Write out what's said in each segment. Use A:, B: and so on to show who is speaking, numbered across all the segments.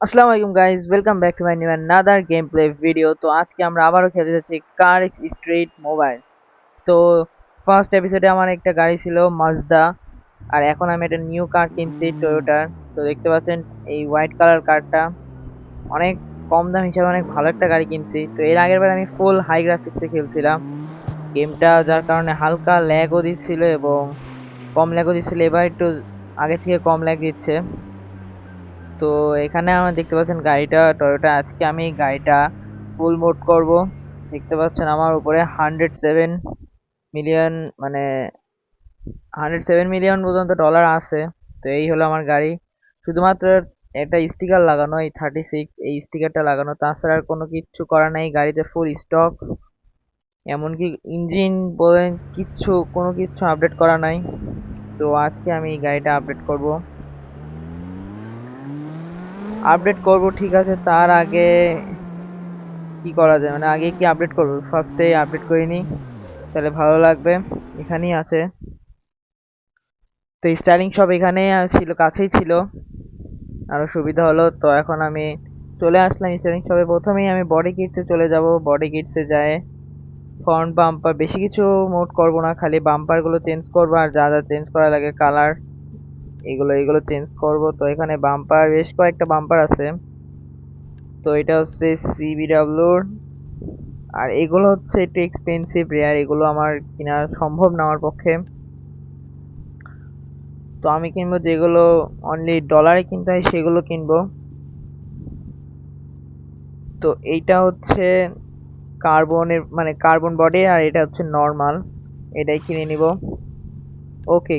A: আসসালামু আলাইকুম guys, welcome back to my new another game play video. তো আজকে আমরা আবারও খেলতে যাচ্ছি কার এক্স স্ট্রিট মোবাইল। তো ফার্স্ট এপিসোডে আমার একটা গাড়ি ছিল মাজদা, আর এখন আমি একটা নিউ কার কিনছি টয়োটার। তো দেখতে পাচ্ছেন এই হোয়াইট কালার কারটা অনেক কম দাম হিসাবে অনেক ভালো একটা গাড়ি কিনছি। তো এর আগের বার আমি ফুল হাই গ্রাফিক্সে খেলছিলাম গেমটা, যার কারণে হালকা ল্যাগও দিচ্ছিল এবং কম ল্যাগও দিচ্ছিল। এবার একটু আগে থেকে কম ল্যাগ দিচ্ছে। তো এখানে আমার দেখতে পাচ্ছেন গাড়িটা টয়োটা। আজকে আমি গাড়িটা ফুল মোড করব। দেখতে পাচ্ছেন আমার উপরে 107 মিলিয়ন, মানে 107 মিলিয়ন পর্যন্ত ডলার আছে। তো এই হলো আমার গাড়ি। শুধুমাত্র একটা স্টিকার লাগানো, এই 36 এই স্টিকারটা লাগানো, তাছাড়া আর কোনো কিচ্ছু করা নাই। গাড়িতে ফুল স্টক, এমনকি ইঞ্জিন বলেন কিচ্ছু, কোনো কিচ্ছু আপডেট করা নাই। তো আজকে আমি এই গাড়িটা আপডেট করব ঠিক আছে। তার আগে কি করা যায়, মানে আগে কি আপডেট করবো, ফার্স্টে আপডেট করে নিই তাহলে ভালো লাগবে। এখানেই আছে। তো স্টাইলিং সব এখানে ছিল, কাছেই ছিল, আরো সুবিধা হলো। তো এখন আমি চলে আসলাম স্টাইলিং শপে। প্রথমেই আমি বডি কিটসে চলে যাব। বডি কিটসে যায় ফ্রন্ট বাম্পার, বেশি কিছু মোড করব না, খালি বাম্পার গুলো চেঞ্জ করবো আর যা যা চেঞ্জ করা লাগে কালার, এগুলো চেঞ্জ করব। তো এখানে বাম্পার, বেশ কয়েকটা বাম্পার আছে। তো এটা হচ্ছে সিবিডাব্লিউর, আর এগুলো হচ্ছে একটু এক্সপেন্সিভ রেয়ার, এগুলো আমার কেনা সম্ভব না আমার পক্ষে। তো আমি কিনবো যেগুলো অনলি ডলারে কিনতে হয় সেগুলো কিনবো। তো এইটা হচ্ছে কার্বনের, মানে কার্বন বডি, আর এটা হচ্ছে নর্মাল, এটাই কিনে নিব। ওকে,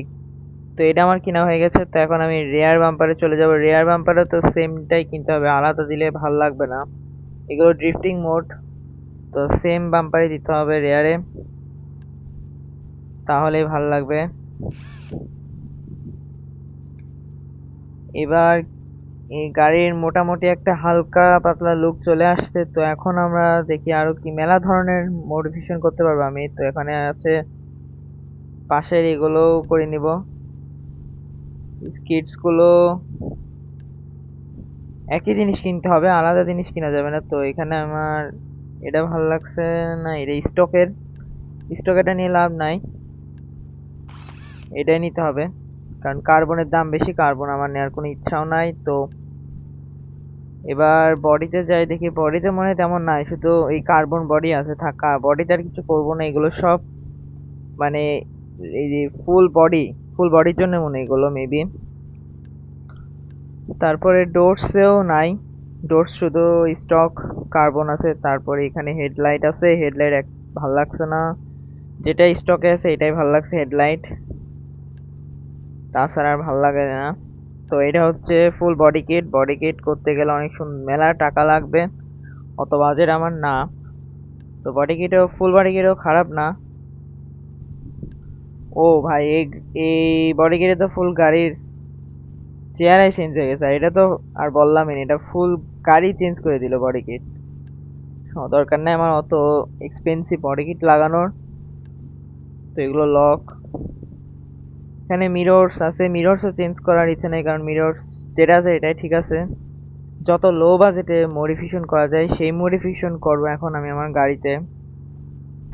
A: তো এটা আমার কিনা হয়ে গেছে। তো এখন আমি রেয়ার বাম্পারে চলে যাব। রেয়ার বাম্পারে তো সেমটাই কিনতে হবে, আলাদা দিলে ভাল লাগবে না। এগুলো ড্রিফটিং মোড, তো সেম বাম্পারে দিতে হবে রেয়ারে, তাহলেই ভাল লাগবে। এবার এই গাড়ির মোটামুটি একটা হালকা পাতলা লুক চলে আসছে। তো এখন আমরা দেখি আরো কি মেলা ধরনের মডিফিকেশন করতে পারবো আমি। তো এখানে আছে পাশের, এগুলো করে নিব। স্কিটস গুলো একই জিনিস কিনতে হবে, আলাদা জিনিস কিনা যাবে না। তো এখানে আমার এটা ভালো লাগছে না, এটা স্টকের, স্টক এটা নিয়ে লাভ নাই, এটাই নিতে হবে। কারণ কার্বনের দাম বেশি, কার্বন আমার নেওয়ার কোনো ইচ্ছাও নাই। তো এবার বডিতে যাই, দেখি বডিতে মনে হয় তেমন নাই, শুধু এই কার্বন বডি আছে। থাকা বডিতে আর কিছু করবো না, এগুলো সব মানে এই যে ফুল বডির জন্য মনে হয় এগুলো মেবি। তারপরে ডোরসেও নাই, ডোরস শুধু স্টক কার্বন আছে। তারপরে এখানে হেডলাইট আছে, হেডলাইট এক ভাল লাগছে না, যেটা স্টকে আছে এটাই ভাল লাগছে হেডলাইট, তাছাড়া আর ভাল লাগে না। তো এটা হচ্ছে full body kit. Body kit করতে গেলে অনেক মেলা টাকা লাগবে, অত বাজেট আমার না। তো বডি কিটও, ফুল বডি কিটও খারাপ না। ও ভাই, এই বডি কিটে তো ফুল গাড়ির চেহারাই চেঞ্জ হয়ে গেছে। আর এটা তো আর বললামই না, এটা ফুল গাড়ি চেঞ্জ করে দিল বডি কিট। দরকার নেই আমার অত এক্সপেন্সিভ বডি কিট লাগানোর। তো এগুলো লক, এখানে মিররস আছে, মিররসও চেঞ্জ করার ইচ্ছে নেই, কারণ মিররস যেটা আছে এটাই ঠিক আছে। যত লো বাজেটে মডিফিকেশন করা যায় সেই মডিফিকেশন করবো এখন আমি আমার গাড়িতে।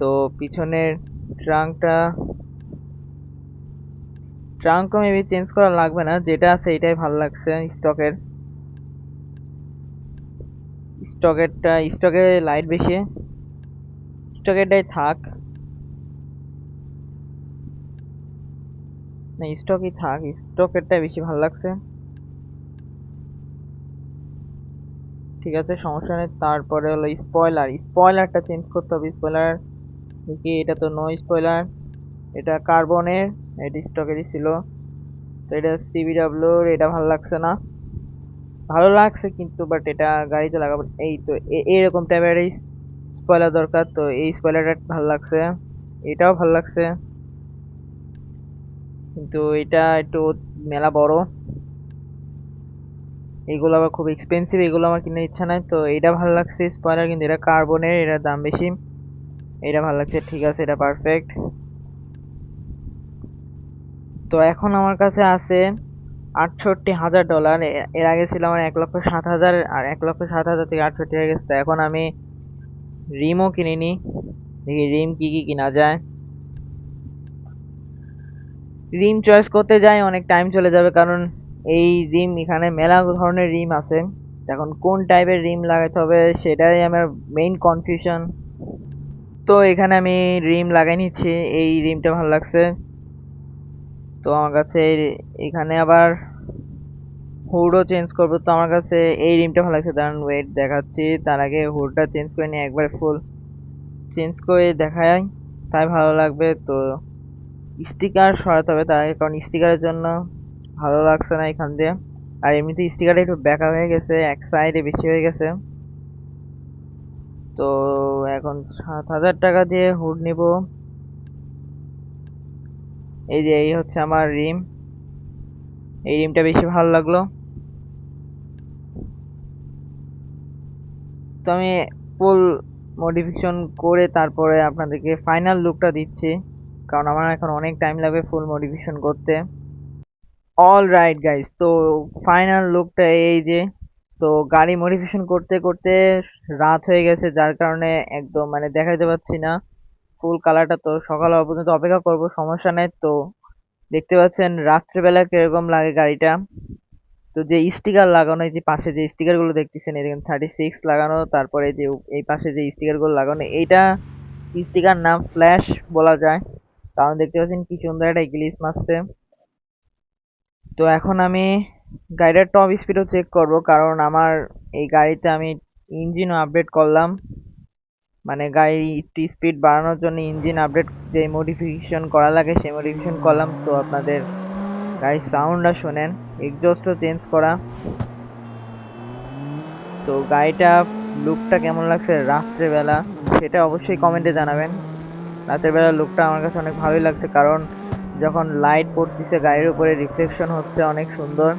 A: তো পিছনের ট্রাঙ্কটা, ট্রাঙ্কও মেবি চেঞ্জ করা লাগবে না, যেটা আছে এটাই ভালো লাগছে স্টকের। স্টকে লাইট বেশি, স্টকেরটাই থাক, না স্টকই থাক, স্টকেরটাই বেশি ভালো লাগছে। ঠিক আছে, সমস্যা নেই। তারপরে হলো স্পয়লার, স্পয়লারটা চেঞ্জ করতে হবে। স্পয়লার দেখি, এটা তো নো স্পয়লার, এটা কার্বনের, এটা স্টকেরই ছিল। তো এটা সিবিডাব্লিউর, এটা ভালো লাগছে না, ভালো লাগছে কিন্তু বাট এটা গাড়িতে লাগাবো। এই তো এরকম টাইপের স্পয়লার দরকার। তো এই স্পয়লারটা ভালো লাগছে, এটাও ভালো লাগছে, কিন্তু এটা একটু মেলা বড়, এগুলো আবার খুব এক্সপেন্সিভ, এগুলো আমার কেনার ইচ্ছা নাই। তো এটা ভালো লাগছে স্পয়লার, কিন্তু এটা কার্বনের, এটার দাম বেশি। এটা ভালো লাগছে, ঠিক আছে, এটা পারফেক্ট। তো এখন আমার কাছে আছে $৬৮,০০০। এর আগে ছিল আমার ১,৬০,০০০, আর ১,৬০,০০০ থেকে ৬৮ হয়ে গেছে। তো এখন আমি রিমও কিনিনি, দেখি রিম কি কি কিনা যায়। রিম চয়েস করতে যাই অনেক টাইম চলে যাবে, কারণ এই রিম এখানে মেলা ধরনের রিম আছে। এখন কোন টাইপের রিম লাগাতে হবে সেটাই আমার মেইন কনফিউশন। তো এখানে আমি রিম লাগাই নিচ্ছি, এই রিমটা ভালো লাগছে। তো আমার কাছে এখানে আবার হুডও চেঞ্জ করবো, তো আমার কাছে এই রিমটা ভালো লাগছে। দাঁড়ান ওয়েট দেখাচ্ছি, তার আগে হুডটা চেঞ্জ করে নিয়ে একবার ফুল চেঞ্জ করে দেখাই, তাই ভালো লাগবে। তো স্টিকার সরাতে হবে তার আগে, কারণ স্টিকারের জন্য ভালো লাগছে না এখান দিয়ে। আর এমনিতে স্টিকারটা একটু বেঁকা হয়ে গেছে, এক সাইডে বেশি হয়ে গেছে। তো এখন ৭,০০০ টাকা দিয়ে হুড নিব। এই যে এই হচ্ছে আমার রিম, এই রিমটা বেশি ভালো লাগলো। তো আমি ফুল মডিফিকেশন করে তারপরে আপনাদেরকে ফাইনাল লুকটা দিচ্ছি, কারণ আমার এখন অনেক টাইম লাগবে ফুল মডিফিকেশন করতে। অল রাইট গাইস, তো ফাইনাল লুকটা এই যে। তো গাড়ি মডিফিকেশন করতে করতে রাত হয়ে গেছে, যার কারণে একদম মানে দেখাতে পাচ্ছি না ফুল কালারটা। তো সকাল হওয়া পর্যন্ত অপেক্ষা করব, সমস্যা নেই। তো দেখতে পাচ্ছেন রাত্রেবেলা কিরকম লাগে গাড়িটা। তো যে স্টিকার লাগানো, এই যে পাশে যে স্টিকার গুলো দেখতেছেন, এই দেখুন 36 লাগানো, তারপরে যে এই পাশে যে স্টিকার গুলো লাগানো, এইটা স্টিকার নাম ফ্ল্যাশ বলা যায়, কারণ দেখতে পাচ্ছেন কি সুন্দর একটা গ্লিচ মারছে। তো এখন আমি গাড়িটার টপ স্পিডও চেক করব, কারণ আমার এই গাড়িতে আমি ইঞ্জিনও আপডেট করলাম। মানে গাড়ির একটু স্পিড বাড়ানোর জন্য ইঞ্জিন আপডেট যে মডিফিকেশন করা লাগে সেই মডিফিকেশন করলাম। তো আপনাদের গাড়ির সাউন্ডটা শোনেন, এক্সজস্টও চেঞ্জ করা। তো গাড়িটা লুকটা কেমন লাগছে রাত্রেবেলা সেটা অবশ্যই কমেন্টে জানাবেন। রাতের বেলা লুকটা আমার কাছে অনেক ভালোই লাগছে, কারণ যখন লাইট পড়তেছে গাড়ির উপরে রিফ্লেকশন হচ্ছে অনেক সুন্দর।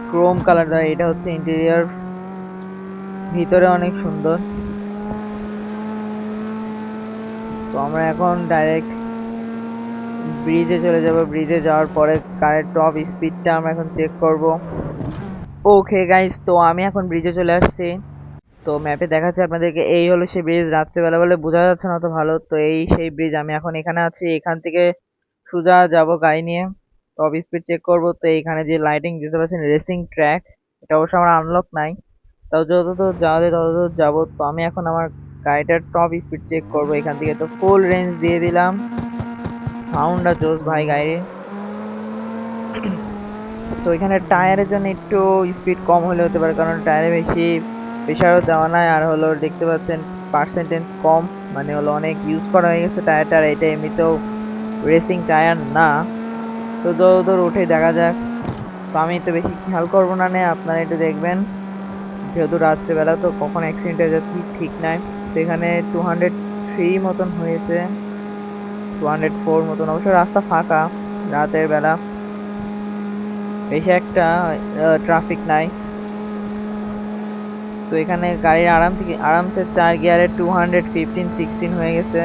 A: ক্রোম কালার দেওয়া, এটা হচ্ছে ইন্টেরিয়র, ভিতরে অনেক সুন্দর। তো আমরা এখন ডাইরেক্ট ব্রিজে চলে যাব, ব্রিজে যাওয়ার পরে কারের টপ স্পিডটা আমরা এখন চেক করব। ওকে গাইস, তো আমি এখন ব্রিজে চলে আসছি। তো ম্যাপে দেখাচ্ছে আপনাদেরকে এই হলো সেই ব্রিজ, রাত্রেবেলা বলে বোঝা যাচ্ছে না তো ভালো। তো এই সেই ব্রিজ, আমি এখন এখানে আছি, এখান থেকে সোজা যাব গাড়ি নিয়ে, টপ স্পিড চেক করব। তো এইখানে যে লাইটিং দিতে পারছেন রেসিং ট্র্যাক, এটা অবশ্য আমার আনলক নাই, তাও যতদূর যাওয়া যায় ততদূর যাবো। তো আমি এখন আমার গাড়িটার টপ স্পিড চেক করব এখান থেকে। তো ফুল রেঞ্জ দিয়ে দিলাম, সাউন্ডটা জোস ভাই গাড়ির। তো এখানে টায়ারের জন্য একটু স্পিড কম হলে হতে পারে, কারণ টায়ারে বেশি প্রেশারও দেওয়া নাই, আর হলো দেখতে পাচ্ছেন পার্সেন্টেজ কম, মানে হলো অনেক ইউজ করা হয়ে গেছে টায়ারটা। এটা এমনিতেও রেসিং টায়ার না। তো দৌড় উঠে দেখা যাক। তো আমি তো বেশি খেয়াল করবো না, আপনারা একটু দেখবেন, যেহেতু রাত্রেবেলা তো কখন অ্যাক্সিডেন্ট হয়ে যাচ্ছে ঠিক নাই। তো এখানে 203 মতন হয়েছে, 204 মতন। অবশ্য রাস্তা ফাঁকা, রাতের বেলা বেশি একটা ট্রাফিক নাই। তো এখানে গাড়ির আরামসে 4 গিয়ারে 215-16 হয়ে গেছে,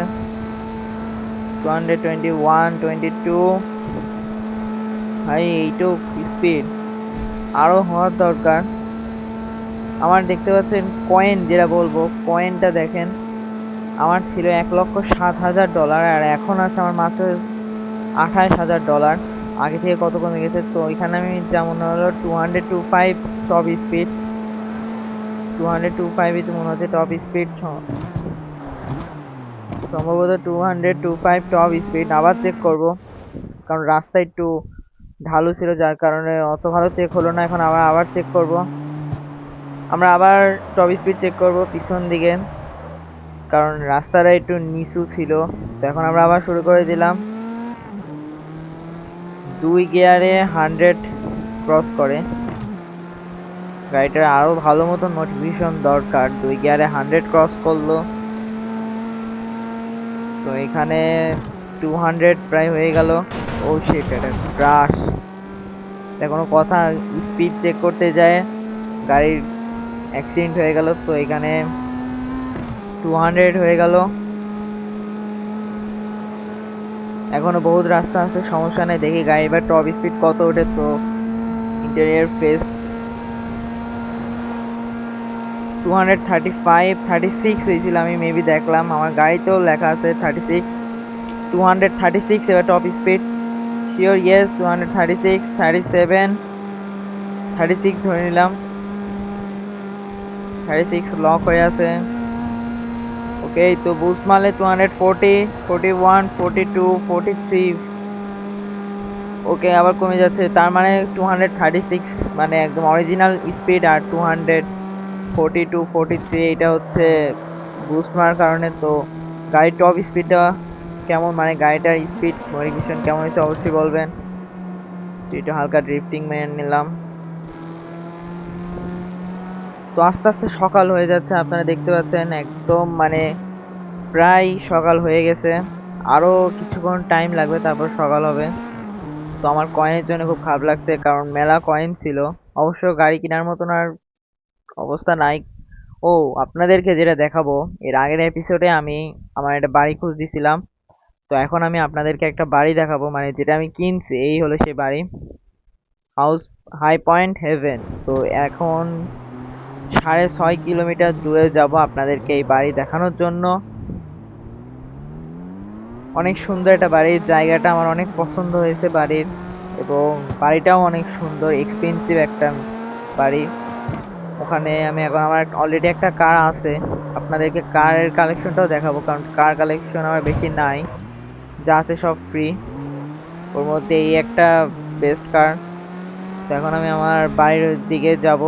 A: 221-22। ভাই এইটুক স্পিড আরো হওয়ার দরকার। আমার দেখতে পাচ্ছেন কয়েন, যেটা বলবো কয়েনটা দেখেন, আমার ছিল $1,07,000, আর এখন আছে আমার মাত্র $28,000। আগে থেকে কত কমে গেছে। তো এখানে আমি যেমন হলো 225 টপ স্পিড, 225 তো মনে হচ্ছে টপ স্পিড, সম্ভবত 225 টপ স্পিড। আবার চেক করব, কারণ রাস্তা একটু ঢালু ছিল যার কারণে অত ভালো চেক হলো না। এখন আবার চেক করব, আমরা আবার টপ স্পিড চেক করব পিছন দিকে, কারণ রাস্তাটা একটু নিচু ছিল। তো এখন আমরা আবার শুরু করে দিলাম। 2 গিয়ারে 100 ক্রস করে, গাড়িটার আরো ভালো মতন মোটিভেশন দরকার। 2 গিয়ারে 100 ক্রস করলো। তো এখানে 200 প্রায় হয়ে গেল। ও শিট, এটা ক্রাশ, এটা কোনো কথা? স্পিড চেক করতে যায় গাড়ির অ্যাক্সিডেন্ট হয়ে গেল। তো এখানে 200 হয়ে গেল। এখনো বহুত রাস্তা আছে, সমস্যা নেই। দেখি গাড়ি এবার টপ স্পিড কত ওঠে। তো ইন্টেরিয়র ফেস 235 36 হয়েছিল, আমি মেবি দেখলাম আমার গাড়িতেও লেখা আছে 36। 236 এবার টপ স্পিড শিওর। ইয়েস 236, 37, 36 ধরে নিলাম। 36 লক হয়ে আছে। ওকে, তো বুস্ট মারলে 240, 41, 42, 43। ওকে, আবার কমে যাচ্ছে, তার মানে 236 মানে একদম অরিজিনাল স্পিড। আর 242, 43 এটা হচ্ছে বুস্ট মারার কারণে। তো গাড়ির টপ স্পিডটা কেমন, মানে গাড়িটার স্পিড মডিফিকেশন কেমন হয়েছে অবশ্যই বলবেন। এটা হালকা ড্রিফটিং মেনে নিলাম। তো আস্তে আস্তে সকাল হয়ে যাচ্ছে, আপনারা দেখতে পাচ্ছেন একদম মানে প্রায় সকাল হয়ে গেছে। আরো কিছুক্ষণ টাইম লাগবে, তারপর সকাল হবে। তো আমার কয়েনের জন্য খুব খারাপ লাগছে, কারণ মেলা কয়েন ছিল। অবশ্য গাড়ি কেনার মতন আর অবস্থা নাই। ও, আপনাদেরকে যেটা দেখাবো, এর আগের এপিসোডে আমি আমার একটা বাড়ি খুঁজ দিছিলাম। তো এখন আমি আপনাদেরকে একটা বাড়ি দেখাবো, মানে যেটা আমি কিনছি, এই হলো সেই বাড়ি, হাউস হাই পয়েন্ট হেভেন। তো এখন 6.5 কিলোমিটার দূরে যাব আপনাদেরকে এই বাড়ি দেখানোর জন্য। অনেক সুন্দর একটা বাড়ির জায়গাটা আমার অনেক পছন্দ হয়েছে বাড়ির, এবং বাড়িটাও অনেক সুন্দর এক্সপেন্সিভ একটা বাড়ি। ওখানে আমি এখন আমার অলরেডি একটা কার আছে, আপনাদেরকে কারের কালেকশনটাও দেখাবো, কারণ কার কালেকশন আমার বেশি নাই, যা আছে সব ফ্রি। ওর মধ্যে এই একটা বেস্ট কার। তো এখন আমি আমার বাড়ির দিকে যাব।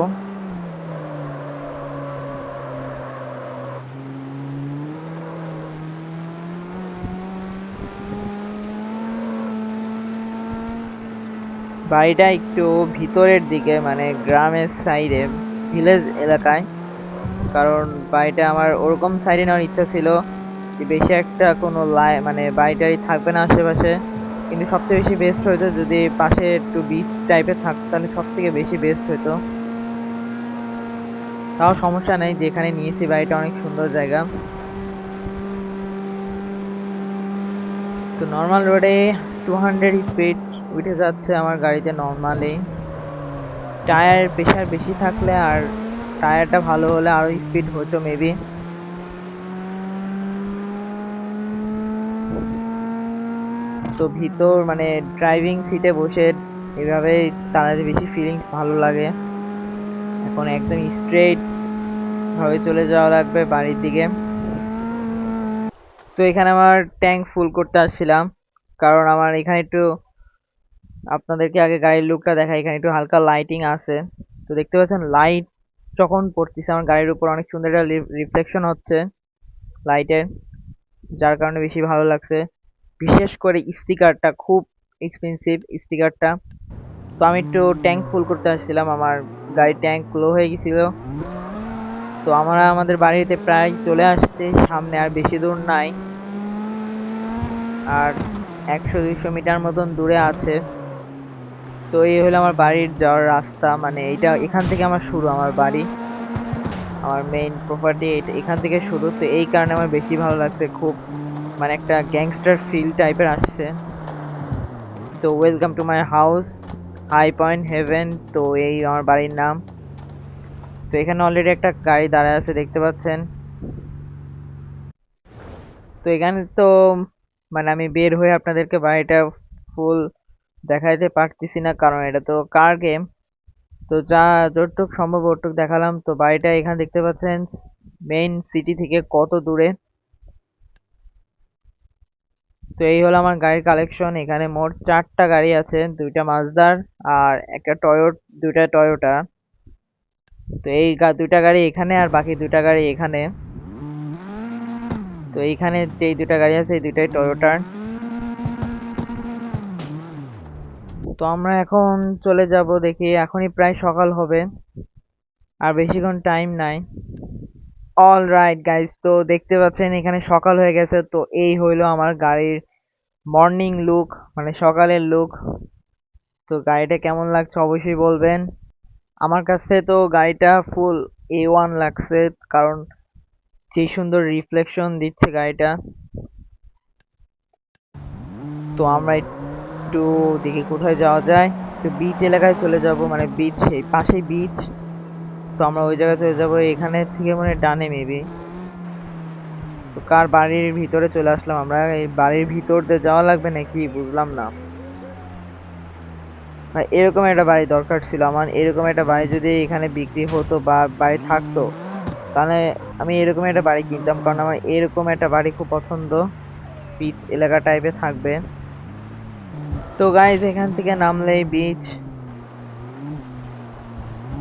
A: বাড়িটা একটু ভিতরের দিকে, মানে গ্রামের সাইডে, ভিলেজ এলাকায়। কারণ বাড়িটা আমার ওরকম সাইডে নেওয়ার ইচ্ছা ছিল যে বেশি একটা কোনো মানে বাড়িটাই থাকবে না আশেপাশে। কিন্তু সবথেকে বেশি বেস্ট হইতো যদি পাশে একটু বিচ টাইপের থাকতো, তাহলে সব থেকে বেশি বেস্ট হইতো। তাও সমস্যা নেই, যেখানে নিয়েছি বাড়িটা অনেক সুন্দর জায়গা। তো নর্মাল রোডে 200 স্পিড উঠে যাচ্ছে আমার গাড়িতে নর্মালি। টায়ার প্রেশার বেশি থাকলে আর টায়ারটা ভালো হলে আরো স্পিড হতো মেবি। তো ভিতর মানে ড্রাইভিং সিটে বসে এভাবে চালাতে বেশি ফিলিংস ভালো লাগে। এখন একদম স্ট্রেট ভাবে চলে যাওয়া লাগবে বাড়ির দিকে। তো এখানে আমার ট্যাঙ্ক ফুল করতে আসছিলাম, কারণ আমার এখানে একটু, আপনাদেরকে আগে গাড়ির লুকটা দেখাই, এখানে একটু হালকা লাইটিং আছে। তো দেখতে পাচ্ছেন লাইট যখন পড়তেছে আমার গাড়ির উপর অনেক সুন্দর একটা রিফ্লেকশন হচ্ছে লাইটের, যার কারণে বেশি ভালো লাগছে। বিশেষ করে স্টিকারটা খুব এক্সপেন্সিভ স্টিকারটা। তো আমি একটু ট্যাঙ্ক ফুল করতে আসছিলাম, আমার গাড়ির ট্যাঙ্ক লো হয়ে গেছিল। তো আমরা আমাদের বাড়িতে প্রায় চলে আসছি, সামনে আর বেশি দূর নাই, আর 100-200 মিটার মতন দূরে আছে। তো এই হলো আমার বাড়ির যাওয়ার রাস্তা, মানে এইটা এখান থেকে আমার শুরু, আমার বাড়ি, আমার মেইন প্রপার্টি এখান থেকে শুরু। তো এই কারণে আমার বেশি ভালো লাগছে, খুব মানে একটা গ্যাংস্টার ফিল টাইপের আসছে। তো welcome to my house high point heaven, তো এই আমার বাড়ির নাম। তো এখানে অলরেডি একটা গাড়ি দাঁড়ায় আছে দেখতে পাচ্ছেন। তো এখানে তো মানে আমি বের হয়ে আপনাদেরকে বাড়িটা ফুল দেখাইতে পারতেছি না, কারণ এটা তো কার গেম। তো যা যতটুক সম্ভব ওটুক দেখালাম। তো বাড়িটা এখানে দেখতে পাচ্ছেন মেইন সিটি থেকে কত দূরে। তো এই হলো আমার গাড়ির কালেকশন। এখানে মোট 4টা গাড়ি আছে, 2টা মাজদার আর একটা দুইটা টয়োটা। তো এই 2টা গাড়ি এখানে আর বাকি 2টা গাড়ি এখানে। তো এইখানে যেই 2টা গাড়ি আছে এই 2টাই টয়োটার। তো আমরা এখন চলে যাব, দেখি এখনই প্রায় সকাল হবে, আর বেশিক্ষণ টাইম নাই। অল রাইট গাইজ, তো দেখতে পাচ্ছেন এখানে সকাল হয়ে গেছে। তো এই হইলো আমার গাড়ির মর্নিং লুক, মানে সকালের লুক। তো গাড়িটা কেমন লাগছে অবশ্যই বলবেন। আমার কাছে তো গাড়িটা ফুল A1 লাগছে, কারণ যে সুন্দর রিফ্লেকশন দিচ্ছে গাড়িটা। তো আমরা একটু দেখি কোথায় যাওয়া যায়। একটু বিচ এলাকায় চলে যাব, মানে বিচ এই পাশেই বিচ। তো আমরা ওই জায়গায় চলে যাব, এখানে থেকে মানে ডানে মেবি। তো কার বাড়ির ভিতরে চলে আসলাম আমরা, এই বাড়ির ভিতর দিয়ে যাওয়া লাগবে নাকি বুঝলাম না ভাই। এরকম একটা বাড়ি দরকার ছিল আমার, এরকম একটা বাড়ি যদি এখানে বিক্রি হতো বা বাড়ি থাকতো, তাহলে আমি এরকম একটা বাড়ি কিনতাম, কারণ আমার এরকম একটা বাড়ি খুব পছন্দ, বিচ এলাকা টাইপের থাকবে। তো গাইজ এখান থেকে নামলেই বিচ।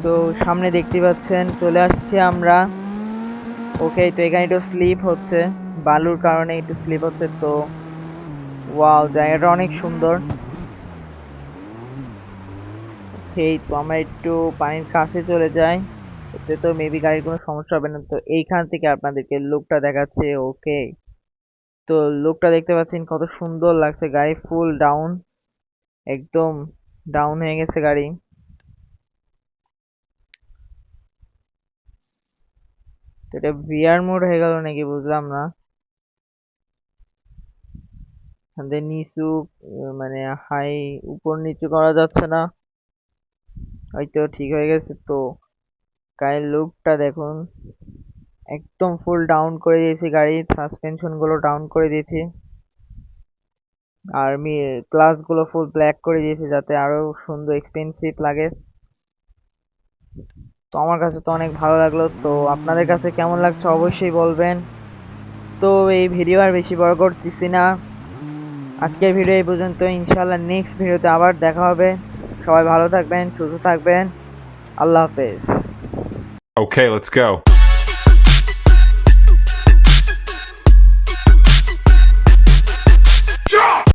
A: তো সামনে দেখতে পাচ্ছেন চলে আসছি আমরা। ওকে, তো এখানে একটু স্লিপ হচ্ছে, বালুর কারণে একটু স্লিপ হচ্ছে। তো ওয়াও, জায়গাটা অনেক সুন্দর। ওকে, তো আমরা একটু পানির কাছে চলে যাই, এতে তো মেবি গাড়ির কোনো সমস্যা হবে না। তো এইখান থেকে আপনাদেরকে লুকটা দেখাচ্ছে। ওকে, তো লুকটা দেখতে পাচ্ছেন কত সুন্দর লাগছে, গাড়ি ফুল ডাউন, একদম ডাউন হয়ে গেছে গাড়ি। তো এটা ভিআর মোড হয়ে গেল নাকি বুঝলাম না। আমাদের নিচু মানে হাই, উপর নিচু করা যাচ্ছে না, হয়তো ঠিক হয়ে গেছে। তো গাড়ির লুকটা দেখুন, একদম ফুল ডাউন করে দিয়েছি, গাড়ির সাসপেনশন গুলো ডাউন করে দিয়েছি, আর আমি গ্লাস গুলো ফুল ব্ল্যাক করে দিয়েছি যাতে আরো সুন্দর এক্সপেন্সিভ লাগে। তো আমার কাছে তো অনেক ভালো লাগলো, তো আপনাদের কাছে কেমন লাগছে অবশ্যই বলবেন। তো এই ভিডিও আর বেশি বড় করতেছি না, আজকের ভিডিও এই পর্যন্ত। ইনশাআল্লাহ নেক্সট ভিডিওতে আবার দেখা হবে। সবাই ভালো থাকবেন, সুস্থ থাকবেন, আল্লাহ হাফেজ।
B: Okay, let's go.